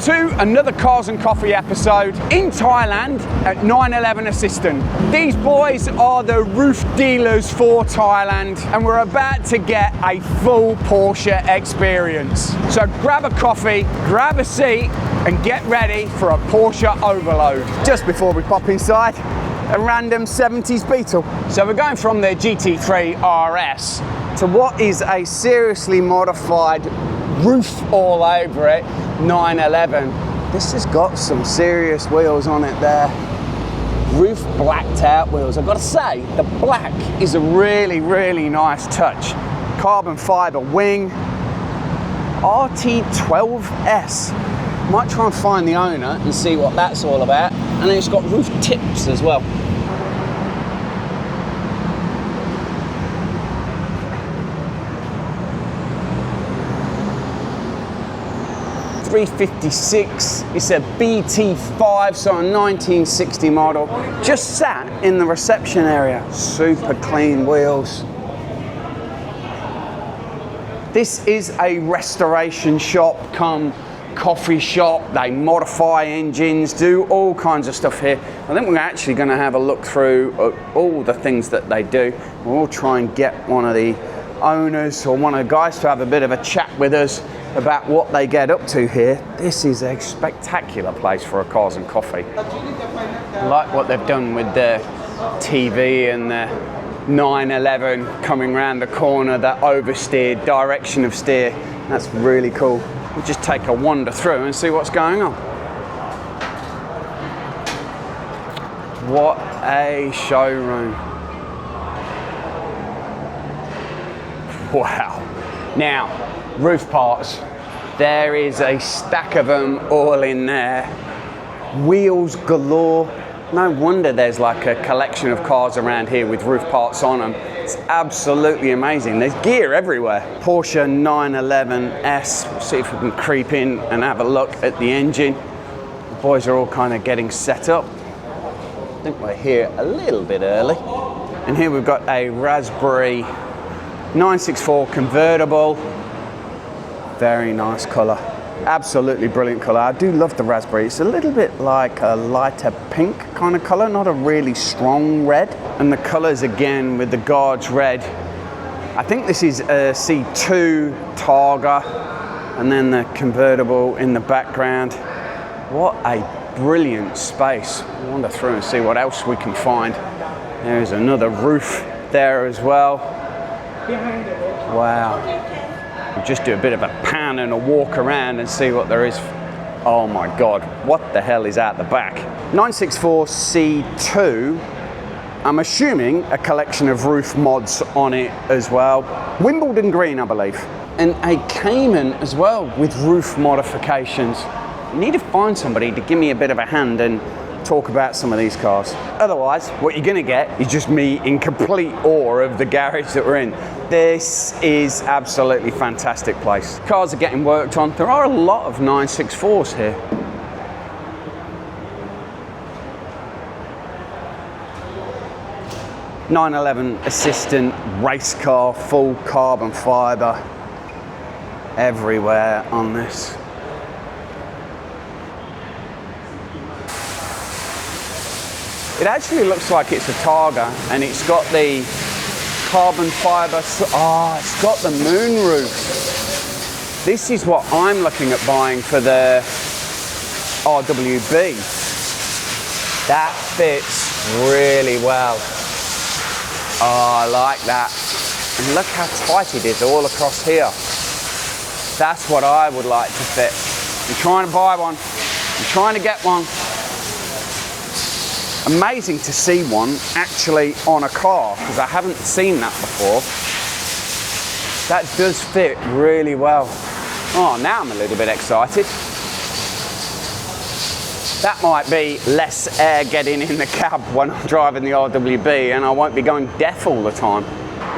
to another Cars and Coffee episode in Thailand at 911 Assistant. These boys are the RUF dealers for Thailand, and we're about to get a full Porsche experience. So grab a coffee, grab a seat, and get ready for a Porsche overload. Just before we pop inside, a random 70s Beetle. So we're going from the GT3 RS to what is a seriously modified roof all over it 911. This has got some serious wheels on it there. Roof blacked out wheels. I've got to say, the black is a really, really nice touch. Carbon fiber wing, RT12S. Might try and find the owner and see what that's all about. And then it's got roof tips as well. .356, it's a BT5, so a 1960 model. Just sat in the reception area. Super clean wheels. This is a restoration shop come coffee shop. They modify engines, do all kinds of stuff here. I think we're actually going to have a look through all the things that they do. We'll try and get one of the owners or one of the guys to have a bit of a chat with us about what they get up to here. This is a spectacular place for a Cars and Coffee. I like what they've done with the TV and the 911 coming around the corner, that oversteer, direction of steer. That's really cool. We'll just take a wander through and see what's going on. What a showroom. Wow. Now, roof parts. There is a stack of them all in there. Wheels galore. No wonder there's like a collection of cars around here with roof parts on them. It's absolutely amazing. There's gear everywhere. Porsche 911S. We'll see if we can creep in and have a look at the engine. The boys are all kind of getting set up. I think we're here a little bit early. And here we've got a Raspberry 964 convertible. Very nice colour. Absolutely brilliant colour. I do love the raspberry. It's a little bit like a lighter pink kind of colour, not a really strong red. And the colours again with the guards red. I think this is a C2 Targa, and then the convertible in the background. What a brilliant space. I'll wander through and see what else we can find. There's another roof there as well. Wow. We'll just do a bit of a pan and a walk around and see what there is. Oh my God, what the hell is out the back? 964 C2, I'm assuming a collection of roof mods on it as well. Wimbledon green, I believe. And a Cayman as well with roof modifications. I need to find somebody to give me a bit of a hand and talk about some of these cars. Otherwise, what you're gonna get is just me in complete awe of the garage that we're in. This is absolutely fantastic place. Cars are getting worked on. There are a lot of 964s here. .911 Assistant race car, full carbon fiber everywhere on this. It actually looks like it's a Targa, and it's got the carbon fiber. It's got the moonroof. This is what I'm looking at buying for the RWB. That fits really well. Oh, I like that. And look how tight it is all across here. That's what I would like to fit. I'm trying to buy one. I'm trying to get one. Amazing to see one actually on a car, because I haven't seen that before. That does fit really well. Oh, now I'm a little bit excited. That might be less air getting in the cab when I'm driving the RWB, and I won't be going deaf all the time.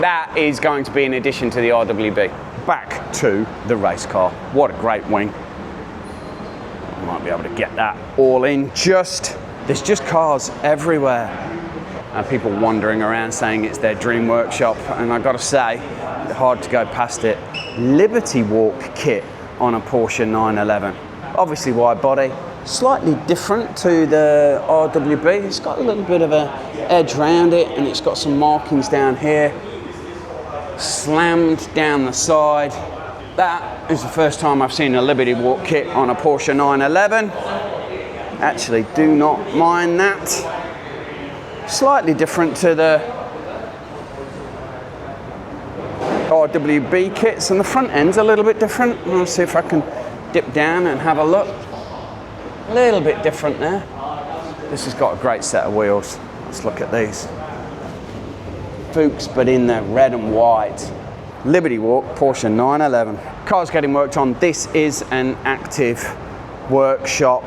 That is going to be an addition to the RWB. Back to the race car. What a great wing. I might be able to get that all in just. There's just cars everywhere. And people wandering around saying it's their dream workshop, and I've got to say, hard to go past it. Liberty Walk kit on a Porsche 911. Obviously wide body, slightly different to the RWB. It's got a little bit of an edge around it, and it's got some markings down here, slammed down the side. That is the first time I've seen a Liberty Walk kit on a Porsche 911. Actually, do not mind that. Slightly different to the RWB kits, and the front end's a little bit different. I'll see if I can dip down and have a look. A little bit different there. This has got a great set of wheels. Let's look at these. Fuchs, but in the red and white. Liberty Walk Porsche 911. Car's getting worked on. This is an active workshop.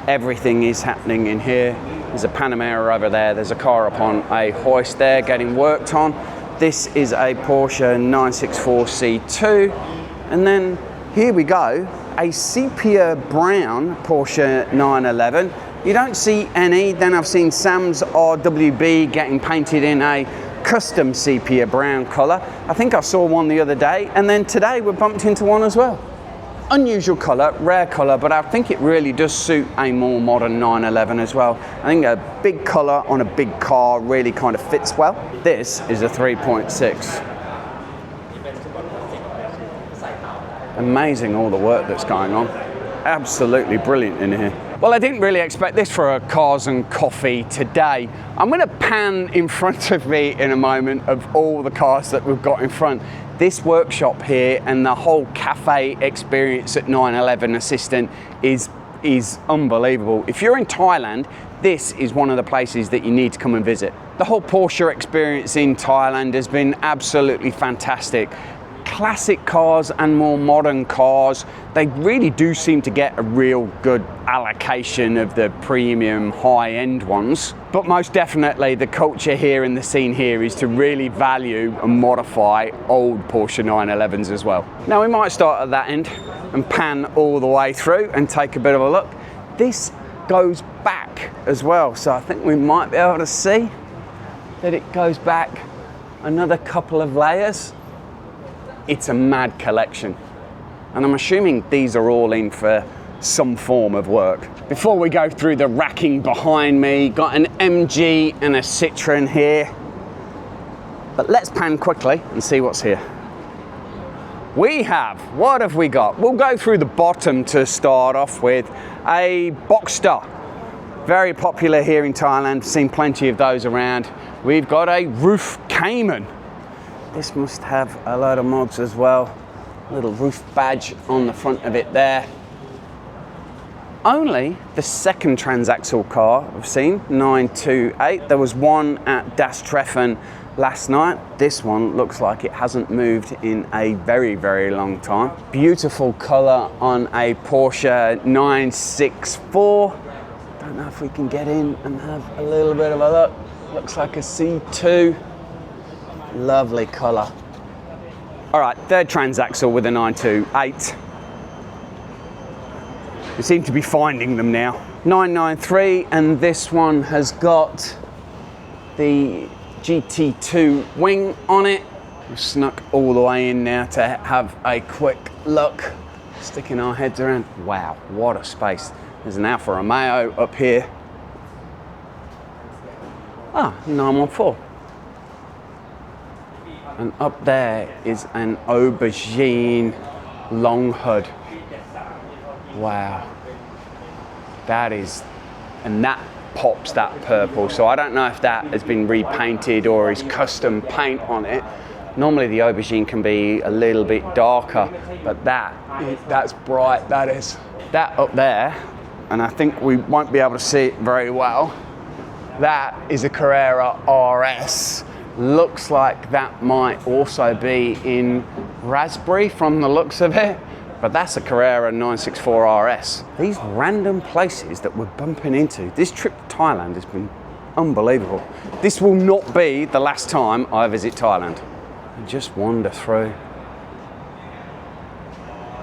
Everything is happening in here. There's a Panamera over there. There's a car up on a hoist there getting worked on. This is a Porsche 964 C2. And then here we go, a sepia brown Porsche 911. You don't see any. Then I've seen Sam's RWB getting painted in a custom sepia brown colour. I think I saw one the other day, and then today we bumped into one as well. Unusual colour, rare colour, but I think it really does suit a more modern 911 as well. I think a big colour on a big car really kind of fits well. This is a 3.6. Amazing all the work that's going on. Absolutely brilliant in here. Well, I didn't really expect this for a Cars and Coffee today. I'm going to pan in front of me in a moment of all the cars that we've got in front. This workshop here and the whole cafe experience at 911 Assistant is unbelievable. If you're in Thailand, this is one of the places that you need to come and visit. The whole Porsche experience in Thailand has been absolutely fantastic. Classic cars and more modern cars, they really do seem to get a real good allocation of the premium high-end ones. But most definitely the culture here and the scene here is to really value and modify old Porsche 911s as well. Now we might start at that end and pan all the way through and take a bit of a look. This goes back as well, so I think we might be able to see that it goes back another couple of layers. It's a mad collection, and I'm assuming these are all in for some form of work. Before we go through the racking behind me, got an MG and a Citroen here, but let's pan quickly and see what's here. What have we got? We'll go through the bottom to start off with. A Boxster, very popular here in Thailand, seen plenty of those around. We've got a RUF Cayman. This must have a load of mods as well. Little RUF badge on the front of it there. Only the second transaxle car I've seen, 928. There was one at Das Treffen last night. This one looks like it hasn't moved in a very, very long time. Beautiful colour on a Porsche 964. Don't know if we can get in and have a little bit of a look. Looks like a C2. Lovely colour. All right, third transaxle with a 928. We seem to be finding them now. 993, and this one has got the GT2 wing on it. We've snuck all the way in now to have a quick look, sticking our heads around. Wow, what a space. There's an Alfa Romeo up here. 914. And up there is an aubergine long hood. Wow. That is, and that pops that purple. So I don't know if that has been repainted or is custom paint on it. Normally the aubergine can be a little bit darker, but that's bright, that is. That up there, and I think we won't be able to see it very well, that is a Carrera RS. Looks like that might also be in raspberry from the looks of it, but that's a Carrera 964 RS. These random places that we're bumping into, this trip to Thailand has been unbelievable. This will not be the last time I visit Thailand. And just wander through.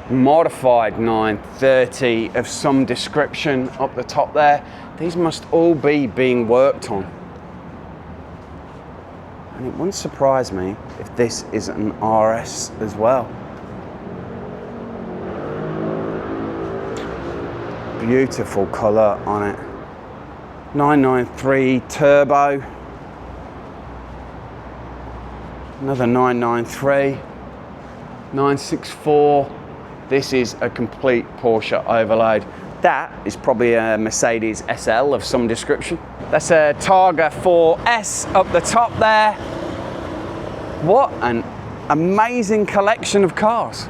Modified 930 of some description up the top there. These must all be being worked on. And it wouldn't surprise me if this is an RS as well. Beautiful colour on it. 993 turbo. Another 993. 964. This is a complete Porsche overload. That is probably a Mercedes SL of some description. That's a Targa 4S up the top there. What an amazing collection of cars.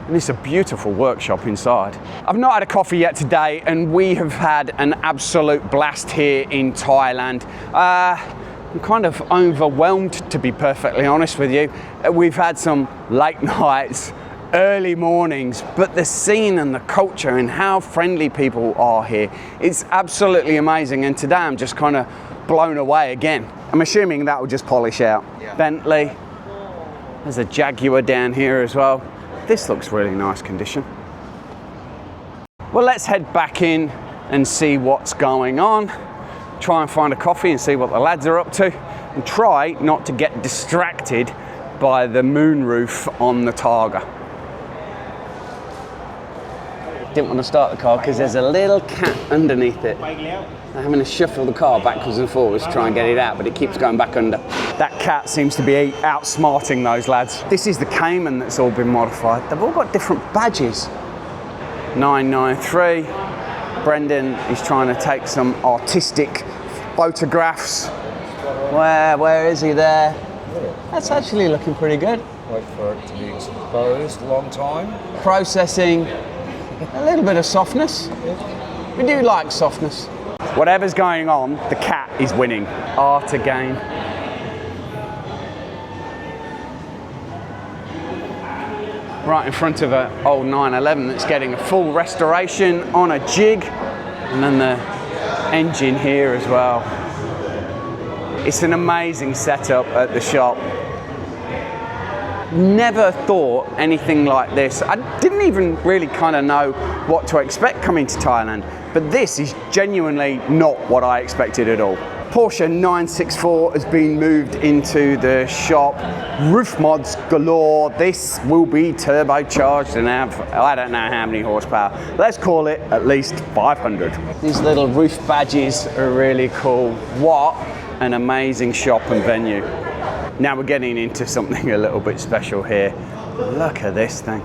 And it's a beautiful workshop inside. I've not had a coffee yet today, and we have had an absolute blast here in Thailand. I'm kind of overwhelmed, to be perfectly honest with you. We've had some late nights, early mornings, but the scene and the culture and how friendly people are here, it's absolutely amazing. And today I'm just kind of blown away again. I'm assuming that will just polish out. Yeah. Bentley, there's a Jaguar down here as well. This looks really nice condition. Well, let's head back in and see what's going on. Try and find a coffee and see what the lads are up to, and try not to get distracted by the moonroof on the Targa. Didn't want to start the car because there's a little cat underneath it. I'm having to shuffle the car backwards and forwards to try and get it out, but it keeps going back under. That cat seems to be outsmarting those lads. This is the Cayman that's all been modified. They've all got different badges. 993. Brendan is trying to take some artistic photographs. Where is he there? That's actually looking pretty good. Wait for it to be exposed, long time. Processing, a little bit of softness. We do like softness. Whatever's going on, the cat is winning. Art again. Right in front of an old 911 that's getting a full restoration on a jig. And then the engine here as well. It's an amazing setup at the shop. Never thought anything like this. I didn't even really kind of know what to expect coming to Thailand, but this is genuinely not what I expected at all. Porsche 964 has been moved into the shop. Roof mods galore. This will be turbocharged and have, I don't know how many horsepower. Let's call it at least 500. These little roof badges are really cool. What an amazing shop and venue. Now we're getting into something a little bit special here. Look at this thing.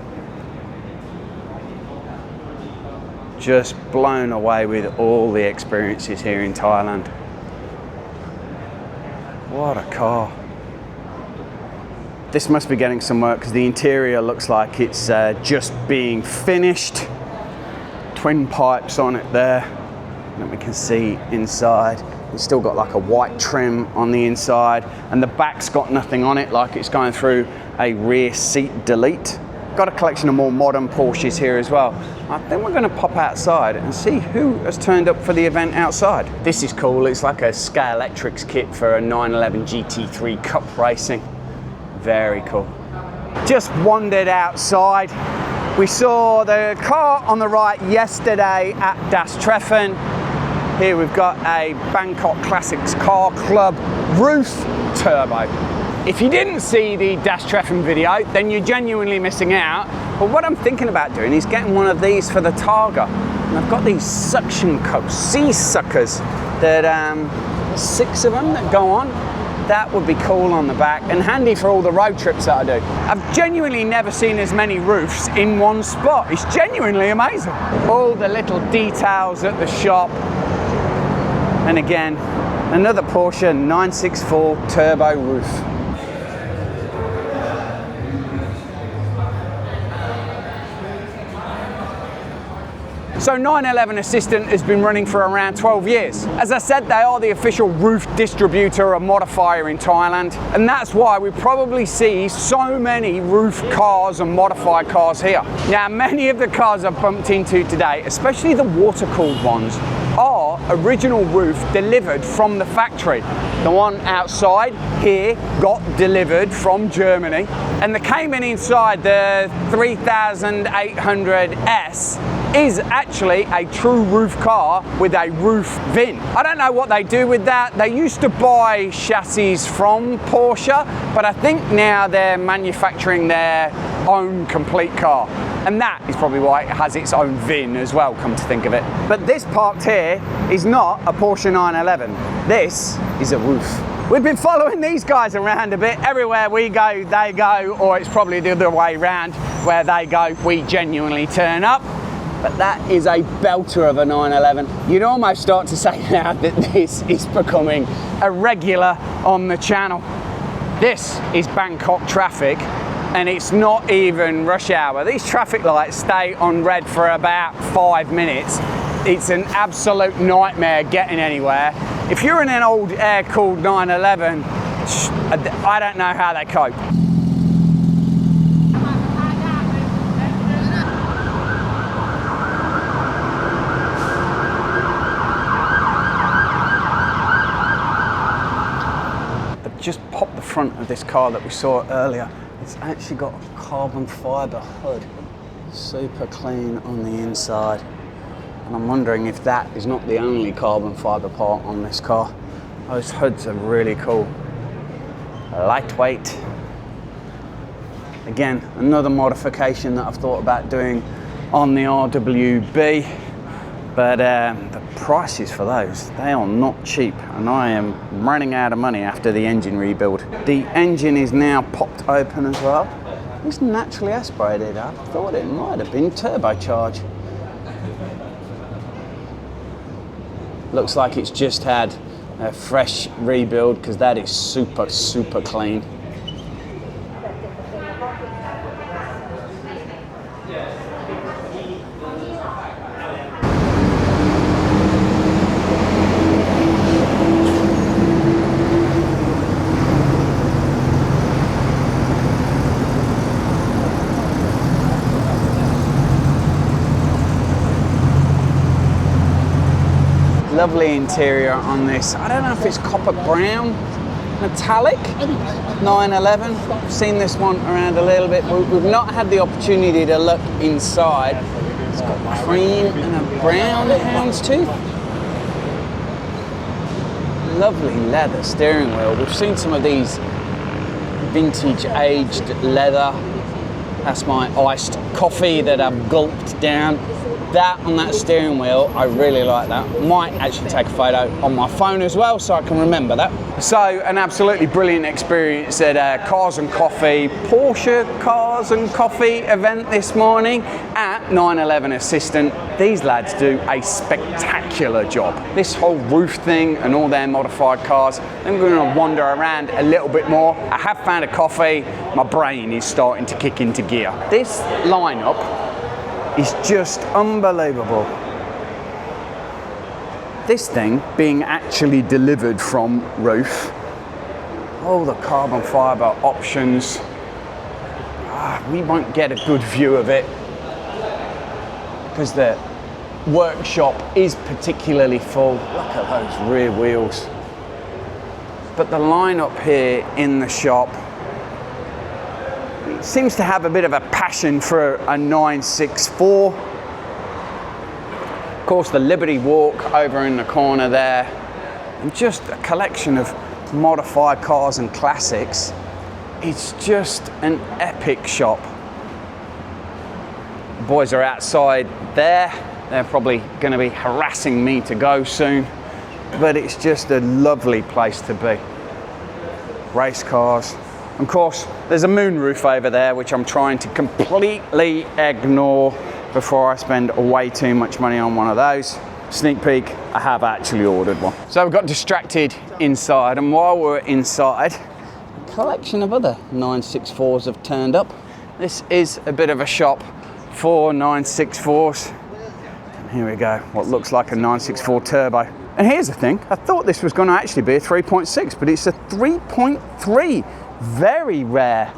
Just blown away with all the experiences here in Thailand. What a car. This must be getting some work because the interior looks like it's just being finished. Twin pipes on it there that we can see inside. It's still got like a white trim on the inside, and the back's got nothing on it, like it's going through a rear seat delete. Got a collection of more modern Porsches here as well. I think we're going to pop outside and see who has turned up for the event outside. This is cool. It's like a Scalextrics kit for a 911 GT3 Cup racing. Very cool. Just wandered outside. We saw the car on the right yesterday at Treffen. Here we've got a Bangkok Classics Car Club RUF Turbo. If you didn't see the Treffen video, then you're genuinely missing out. But what I'm thinking about doing is getting one of these for the Targa. And I've got these suction cups, sea suckers, that 6 of them that go on. That would be cool on the back and handy for all the road trips that I do. I've genuinely never seen as many roofs in one spot. It's genuinely amazing. All the little details at the shop. And again, another Porsche 964 turbo roof. So 911 Assistant has been running for around 12 years. As I said, they are the official roof distributor and modifier in Thailand, and that's why we probably see so many roof cars and modified cars here. Now, many of the cars I've bumped into today, especially the water-cooled ones, are original roof delivered from the factory. The one outside here got delivered from Germany, and the Cayman inside, the 3800S, is actually a true roof car with a roof VIN. I don't know what they do with that. They used to buy chassis from Porsche, but I think now they're manufacturing their own complete car. And that is probably why it has its own VIN as well, come to think of it. But this parked here is not a Porsche 911. This is a RUF. We've been following these guys around a bit. Everywhere we go, they go, or it's probably the other way around. Where they go, we genuinely turn up. But that is a belter of a 911. You'd almost start to say now that this is becoming a regular on the channel. This is Bangkok traffic, and it's not even rush hour. These traffic lights stay on red for about 5 minutes. It's an absolute nightmare getting anywhere. If you're in an old air-cooled 911, I don't know how they cope. Just popped the front of this car that we saw earlier. It's actually got a carbon fibre hood. Super clean on the inside. And I'm wondering if that is not the only carbon fibre part on this car. Those hoods are really cool. Lightweight. Again, another modification that I've thought about doing on the RWB. But the prices for those, they are not cheap, and I am running out of money after the engine rebuild. The engine is now popped open as well. It's naturally aspirated. I thought it might have been turbocharged. Looks like it's just had a fresh rebuild, because that is super, super clean. Lovely interior on this. I don't know if it's copper brown, metallic 911. I've seen this one around a little bit. We've not had the opportunity to look inside. It's got cream and a brown houndstooth. Lovely leather steering wheel. We've seen some of these vintage aged leather. That's my iced coffee that I've gulped down. That on that steering wheel, I really like that. Might actually take a photo on my phone as well so I can remember that. So an absolutely brilliant experience at Cars and Coffee, Porsche Cars and Coffee event this morning at 911 Assistant. These lads do a spectacular job. This whole RUF thing and all their modified cars, I'm going to wander around a little bit more. I have found a coffee. My brain is starting to kick into gear. This lineup is just unbelievable. This thing being actually delivered from RUF, all the carbon fibre options, we won't get a good view of it because the workshop is particularly full. Look at those rear wheels. But the lineup here in the shop seems to have a bit of a passion for a 964. Of course, the Liberty Walk over in the corner there, and just a collection of modified cars and classics. It's just an epic shop. The boys are outside there. They're probably going to be harassing me to go soon, but it's just a lovely place to be. Race cars. Of course, there's a moonroof over there, which I'm trying to completely ignore before I spend way too much money on one of those. Sneak peek, I have actually ordered one. So we got distracted inside, and while we're inside, a collection of other 964s have turned up. This is a bit of a shop for 964s. And here we go, what looks like a 964 turbo. And here's the thing, I thought this was going to actually be a 3.6, but it's a 3.3. Very rare.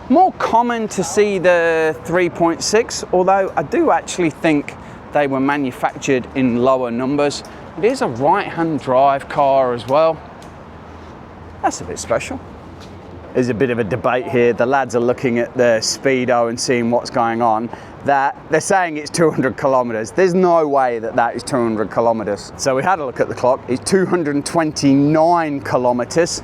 More common to see the 3.6, although I do actually think they were manufactured in lower numbers. It is a right-hand drive car as well. That's a bit special. There's a bit of a debate here. The lads are looking at the speedo and seeing what's going on. That they're saying it's 200 kilometers. There's no way that that is 200 kilometers. So we had a look at the clock. It's 229 kilometers.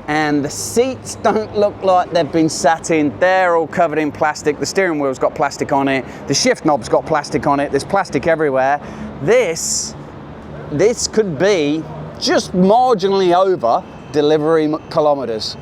And the seats don't look like they've been sat in. They're all covered in plastic. The steering wheel's got plastic on it. The shift knob's got plastic on it. There's plastic everywhere. This could be just marginally over delivery kilometers.